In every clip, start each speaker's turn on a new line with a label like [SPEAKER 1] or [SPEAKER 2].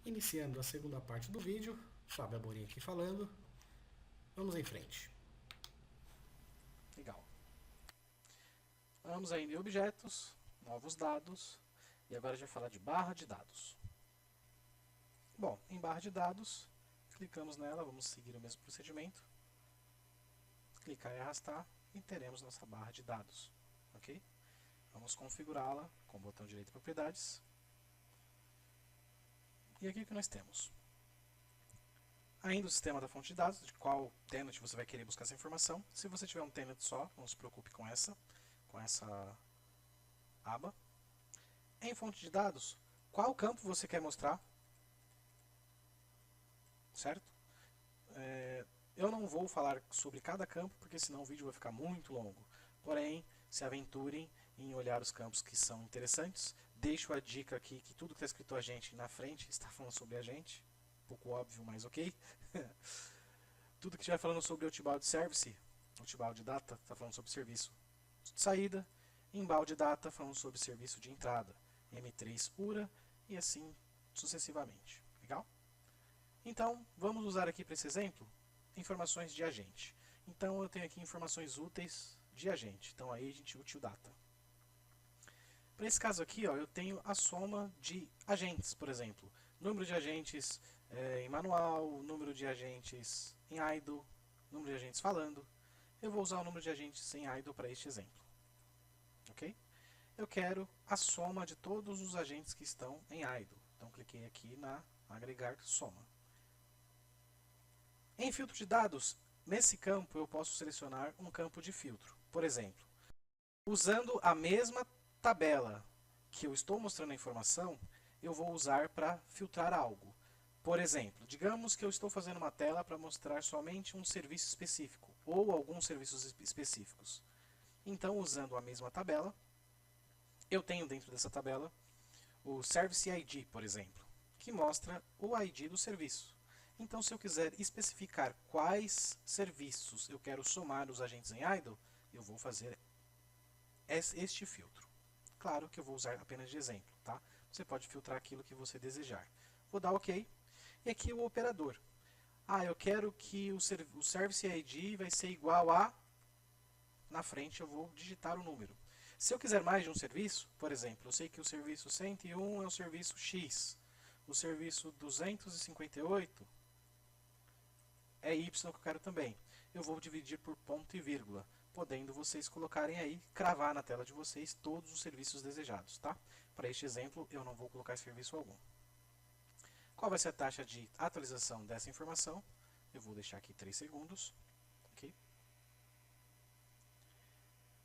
[SPEAKER 1] Iniciando a segunda parte do vídeo, Fábio Amorim aqui falando. Vamos em frente.
[SPEAKER 2] Legal. Vamos ainda em objetos, novos dados, e agora a gente vai falar de barra de dados. Bom, em barra de dados, clicamos nela, vamos seguir o mesmo procedimento. Clicar e arrastar e teremos nossa barra de dados, ok? Vamos configurá-la com o botão direito propriedades. E aqui o que nós temos? Ainda o sistema da fonte de dados, de qual tenant você vai querer buscar essa informação. Se você tiver um tenant só, não se preocupe com essa aba. Em fonte de dados, qual campo você quer mostrar? Certo? Eu não vou falar sobre cada campo, porque senão o vídeo vai ficar muito longo. Porém, se aventurem em olhar os campos que são interessantes. Deixo a dica aqui que tudo que está escrito a gente na frente está falando sobre a gente. Um pouco óbvio, mas ok. Tudo que estiver falando sobre outbound service, outbound data, está falando sobre serviço de saída. Inbound data, falando sobre serviço de entrada. M3 pura e assim sucessivamente. Legal? Então, vamos usar aqui para esse exemplo informações de agente. Então, eu tenho aqui informações úteis de agente. Então, aí a gente usa o data. Para esse caso aqui, ó, eu tenho a soma de agentes, por exemplo. Número de agentes em manual, número de agentes em idle, número de agentes falando. Eu vou usar o número de agentes em idle para este exemplo. Ok? Eu quero a soma de todos os agentes que estão em idle. Então, cliquei aqui na agregar soma. Em filtro de dados, nesse campo eu posso selecionar um campo de filtro. Por exemplo, usando a mesma tabela que eu estou mostrando a informação, eu vou usar para filtrar algo. Por exemplo, digamos que eu estou fazendo uma tela para mostrar somente um serviço específico, ou alguns serviços específicos. Então, usando a mesma tabela, eu tenho dentro dessa tabela o Service ID, por exemplo, que mostra o ID do serviço. Então, se eu quiser especificar quais serviços eu quero somar os agentes em idle, eu vou fazer este filtro. Claro que eu vou usar apenas de exemplo, tá? Você pode filtrar aquilo que você desejar. Vou dar OK. E aqui o operador. Eu quero que o Service ID vai ser igual a... Na frente eu vou digitar o número. Se eu quiser mais de um serviço, por exemplo, eu sei que o serviço 101 é o serviço X. O serviço 258 é Y que eu quero também. Eu vou dividir por ponto e vírgula, podendo vocês colocarem aí, cravar na tela de vocês todos os serviços desejados, tá? Para este exemplo, eu não vou colocar serviço algum. Qual vai ser a taxa de atualização dessa informação? Eu vou deixar aqui 3 segundos. Okay?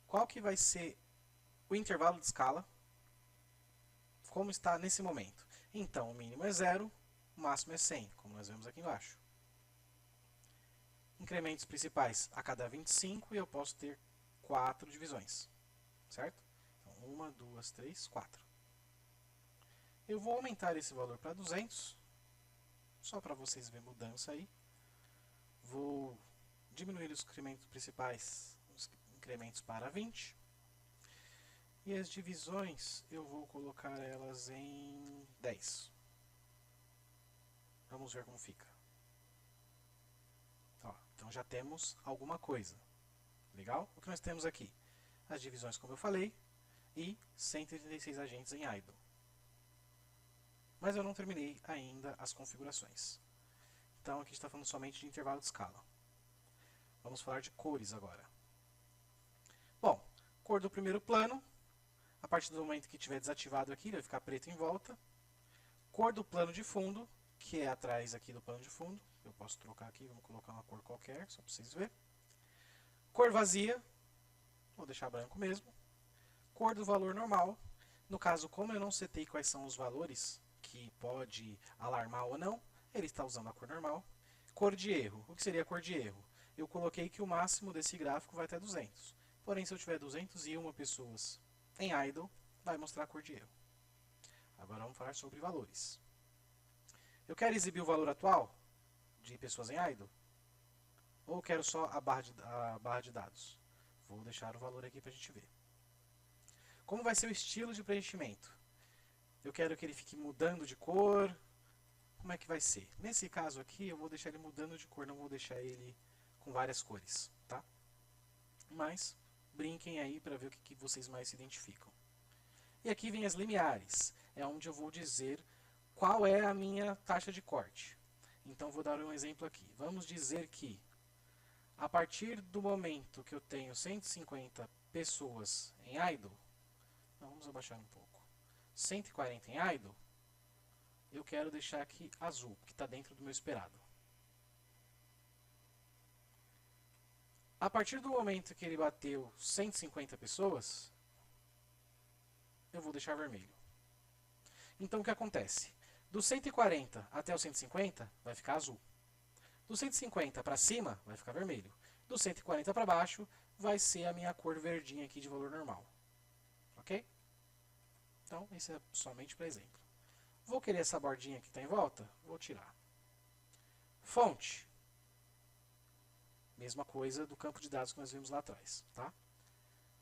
[SPEAKER 2] Qual que vai ser o intervalo de escala? Como está nesse momento? Então, o mínimo é 0, o máximo é 100, como nós vemos aqui embaixo. Incrementos principais a cada 25 e eu posso ter 4 divisões, certo? Então, 1, 2, 3, 4. Eu vou aumentar esse valor para 200, só para vocês verem a mudança aí. Vou diminuir os incrementos principais, os incrementos para 20. E as divisões, eu vou colocar elas em 10. Vamos ver como fica. Então já temos alguma coisa. Legal? O que nós temos aqui? As divisões, como eu falei, e 136 agentes em idle. Mas eu não terminei ainda as configurações. Então aqui está falando somente de intervalo de escala. Vamos falar de cores agora. Bom, cor do primeiro plano. A partir do momento que tiver desativado aqui, ele vai ficar preto em volta. Cor do plano de fundo, que é atrás aqui do plano de fundo. Eu posso trocar aqui, vamos colocar uma cor qualquer, só para vocês verem. Cor vazia, vou deixar branco mesmo. Cor do valor normal. No caso, como eu não setei quais são os valores que pode alarmar ou não, ele está usando a cor normal. Cor de erro. O que seria a cor de erro? Eu coloquei que o máximo desse gráfico vai até 200. Porém, se eu tiver 201 pessoas em idle, vai mostrar a cor de erro. Agora vamos falar sobre valores. Eu quero exibir o valor atual de pessoas em idle? Ou quero só a barra de dados? Vou deixar o valor aqui para a gente ver. Como vai ser o estilo de preenchimento? Eu quero que ele fique mudando de cor, como é que vai ser? Nesse caso aqui, eu vou deixar ele mudando de cor, não vou deixar ele com várias cores, tá? Mas brinquem aí para ver o que vocês mais se identificam. E aqui vem as limiares, é onde eu vou dizer qual é a minha taxa de corte. Então vou dar um exemplo aqui. Vamos dizer que a partir do momento que eu tenho 150 pessoas em idle, não, vamos abaixar um pouco, 140 em idle, eu quero deixar aqui azul, que está dentro do meu esperado. A partir do momento que ele bateu 150 pessoas, eu vou deixar vermelho. Então o que acontece? Do 140 até o 150 vai ficar azul. Do 150 para cima vai ficar vermelho. Do 140 para baixo vai ser a minha cor verdinha aqui de valor normal. Ok? Então, isso é somente para exemplo. Vou querer essa bordinha que está em volta? Vou tirar. Fonte. Mesma coisa do campo de dados que nós vimos lá atrás. Tá?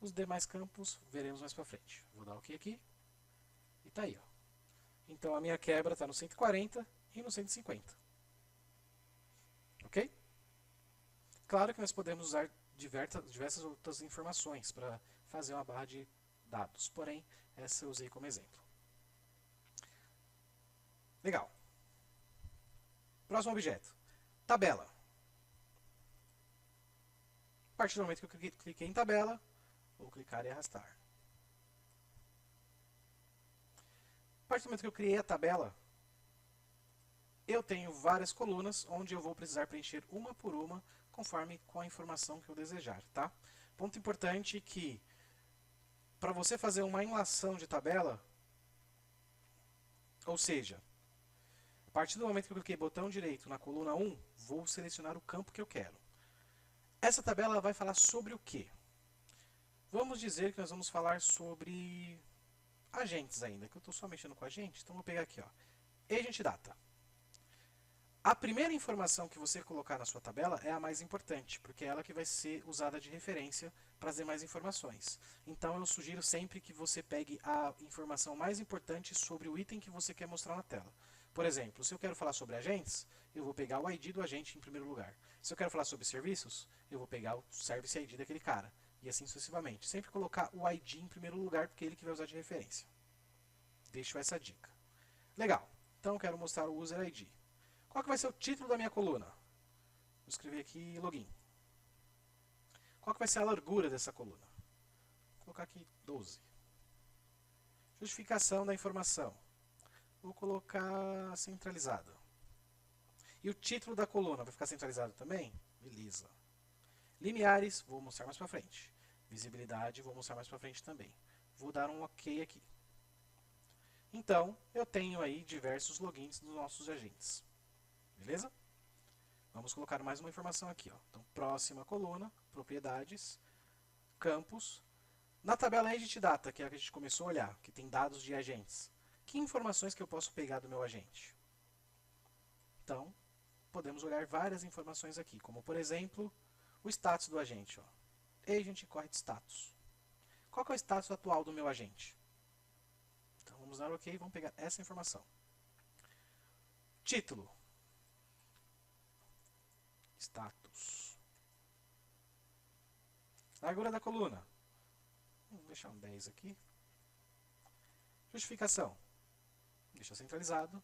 [SPEAKER 2] Os demais campos veremos mais para frente. Vou dar OK aqui. E está aí. Ó. Então, a minha quebra está no 140 e no 150. Ok? Claro que nós podemos usar diversas outras informações para fazer uma barra de dados. Porém, essa eu usei como exemplo. Legal. Próximo objeto. Tabela. A partir do momento que eu cliquei em tabela, vou clicar e arrastar. A partir do momento que eu criei a tabela, eu tenho várias colunas onde eu vou precisar preencher uma por uma, conforme com a informação que eu desejar, tá? Ponto importante que, para você fazer uma enlação de tabela, ou seja, a partir do momento que eu cliquei botão direito na coluna 1, vou selecionar o campo que eu quero. Essa tabela vai falar sobre o quê? Vamos dizer que nós vamos falar sobre agentes ainda, que eu estou só mexendo com agente, então vou pegar aqui, ó, Agent Data. A primeira informação que você colocar na sua tabela é a mais importante, porque é ela que vai ser usada de referência para as demais informações. Então eu sugiro sempre que você pegue a informação mais importante sobre o item que você quer mostrar na tela. Por exemplo, se eu quero falar sobre agentes, eu vou pegar o ID do agente em primeiro lugar. Se eu quero falar sobre serviços, eu vou pegar o Service ID daquele cara. E assim sucessivamente. Sempre colocar o ID em primeiro lugar, porque é ele que vai usar de referência. Deixo essa dica. Legal. Então eu quero mostrar o User ID. Qual que vai ser o título da minha coluna? Vou escrever aqui login. Qual que vai ser a largura dessa coluna? Vou colocar aqui 12. Justificação da informação. Vou colocar centralizado. E o título da coluna vai ficar centralizado também? Beleza. Limiares, vou mostrar mais para frente. Visibilidade, vou mostrar mais para frente também. Vou dar um OK aqui. Então, eu tenho aí diversos logins dos nossos agentes. Beleza? Vamos colocar mais uma informação aqui. Ó. Então, próxima coluna, propriedades, campos. Na tabela Agent Data, que é a que a gente começou a olhar, que tem dados de agentes. Que informações que eu posso pegar do meu agente? Então, podemos olhar várias informações aqui, como por exemplo, o status do agente. Ó. Agent Correct Status. Qual que é o status atual do meu agente? Então, vamos dar OK, vamos pegar essa informação. Título. Status. Largura da coluna. Vou deixar um 10 aqui. Justificação. Deixa centralizado.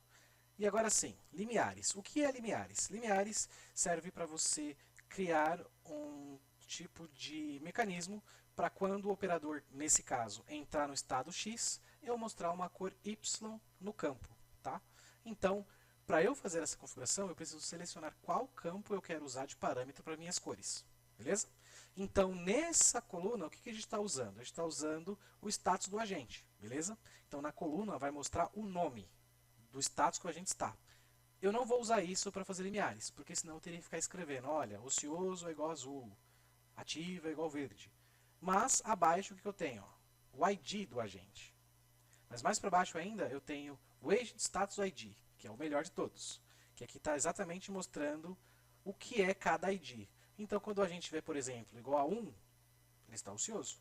[SPEAKER 2] E agora sim, limiares. O que é limiares? Limiares serve para você criar um tipo de mecanismo para quando o operador, nesse caso, entrar no estado X, eu mostrar uma cor Y no campo. Tá? Então, para eu fazer essa configuração, eu preciso selecionar qual campo eu quero usar de parâmetro para minhas cores. Beleza? Então, nessa coluna, o que a gente está usando? A gente está usando o status do agente. Beleza? Então, na coluna vai mostrar o nome do status que o agente está. Eu não vou usar isso para fazer limiares, porque senão eu teria que ficar escrevendo, olha, ocioso é igual azul, ativo é igual verde. Mas, abaixo, o que eu tenho? Ó, o ID do agente. Mas mais para baixo ainda, eu tenho o Agent Status ID, que é o melhor de todos. Que aqui está exatamente mostrando o que é cada ID. Então, quando a gente vê, por exemplo, igual a 1, ele está ocioso.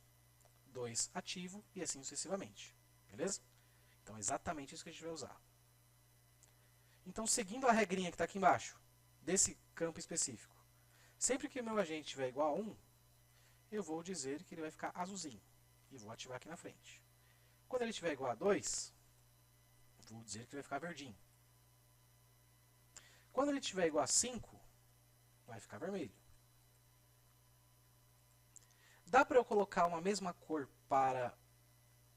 [SPEAKER 2] 2, ativo, e assim sucessivamente. Beleza? Então, é exatamente isso que a gente vai usar. Então, seguindo a regrinha que está aqui embaixo, desse campo específico, sempre que o meu agente estiver igual a 1, eu vou dizer que ele vai ficar azulzinho. E vou ativar aqui na frente. Quando ele estiver igual a 2, vou dizer que ele vai ficar verdinho. Quando ele estiver igual a 5, vai ficar vermelho. Dá para eu colocar uma mesma cor para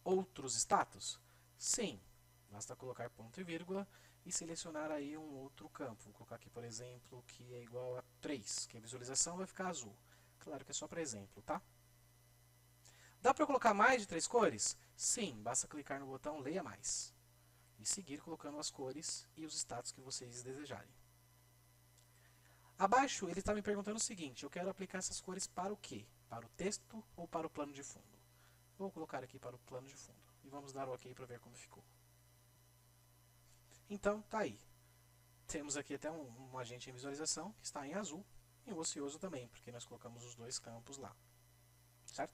[SPEAKER 2] outros status? Sim. Basta colocar ponto e vírgula e selecionar aí um outro campo. Vou colocar aqui, por exemplo, que é igual a 3, que a visualização vai ficar azul. Claro que é só para exemplo, tá? Dá para eu colocar mais de 3 cores? Sim, basta clicar no botão Leia Mais e seguir colocando as cores e os status que vocês desejarem. Abaixo ele está me perguntando o seguinte: eu quero aplicar essas cores para o quê? Para o texto ou para o plano de fundo? Vou colocar aqui para o plano de fundo e vamos dar o OK para ver como ficou. Então, tá aí. Temos aqui até um agente em visualização que está em azul e o ocioso também, porque nós colocamos os dois campos lá. Certo?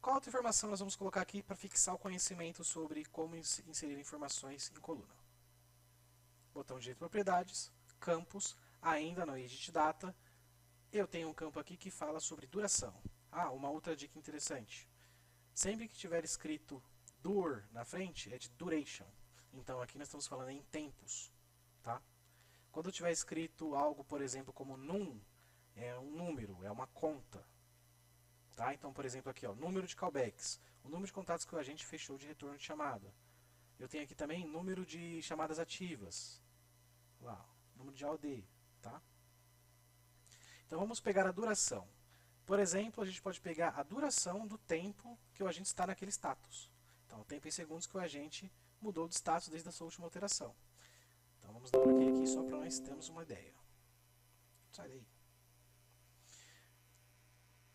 [SPEAKER 2] Qual outra informação nós vamos colocar aqui para fixar o conhecimento sobre como inserir informações em coluna? Botão direito propriedades, campos, ainda no Edit Data. Eu tenho um campo aqui que fala sobre duração. Ah, uma outra dica interessante. Sempre que tiver escrito dur na frente, é de duration. Então aqui nós estamos falando em tempos. Tá? Quando tiver escrito algo, por exemplo, como num, é um número, é uma conta. Tá? Então, por exemplo, aqui, ó, número de callbacks, o número de contatos que o agente fechou de retorno de chamada. Eu tenho aqui também número de chamadas ativas. Lá, número de AOD. Tá? Então, vamos pegar a duração. Por exemplo, a gente pode pegar a duração do tempo que o agente está naquele status. Então, o tempo em segundos que o agente mudou de status desde a sua última alteração. Então, vamos dar um OK aqui só para nós termos uma ideia. Sai daí.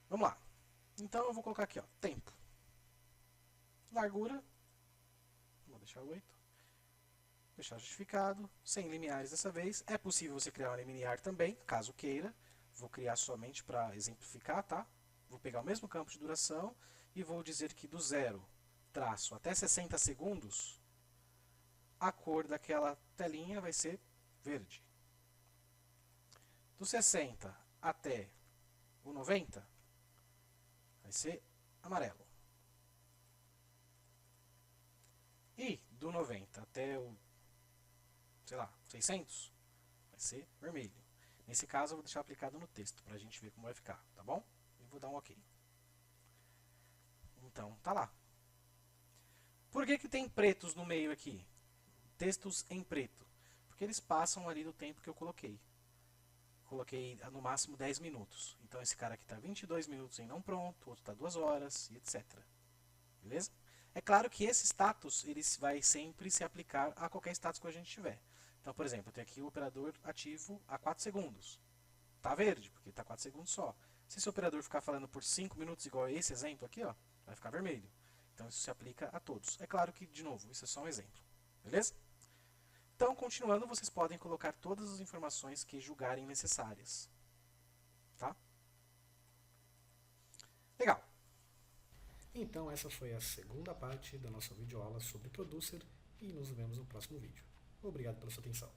[SPEAKER 2] Vamos lá. Então eu vou colocar aqui, ó, tempo. Largura, vou deixar 8. Deixar justificado, sem limiares dessa vez. É possível você criar uma limiar também, caso queira. Vou criar somente para exemplificar, tá? Vou pegar o mesmo campo de duração e vou dizer que do 0 traço até 60 segundos, a cor daquela telinha vai ser verde. Do 60 até o 90, vai ser amarelo. E do 90 até o, sei lá, 600, vai ser vermelho. Nesse caso eu vou deixar aplicado no texto, para a gente ver como vai ficar, tá bom? E vou dar um OK. Então, tá lá. Por que tem pretos no meio aqui? Textos em preto. Porque eles passam ali do tempo que eu coloquei. Coloquei no máximo 10 minutos. Então esse cara aqui está 22 minutos em não pronto, o outro está 2 horas, e etc. Beleza? É claro que esse status ele vai sempre se aplicar a qualquer status que a gente tiver. Então, por exemplo, eu tenho aqui o operador ativo a 4 segundos. Está verde, porque está 4 segundos só. Se esse operador ficar falando por 5 minutos, igual a esse exemplo aqui, ó, vai ficar vermelho. Então isso se aplica a todos. É claro que, de novo, isso é só um exemplo. Beleza? Então, continuando, vocês podem colocar todas as informações que julgarem necessárias. Tá? Legal.
[SPEAKER 1] Então, essa foi a segunda parte da nossa videoaula sobre Producer e nos vemos no próximo vídeo. Obrigado pela sua atenção.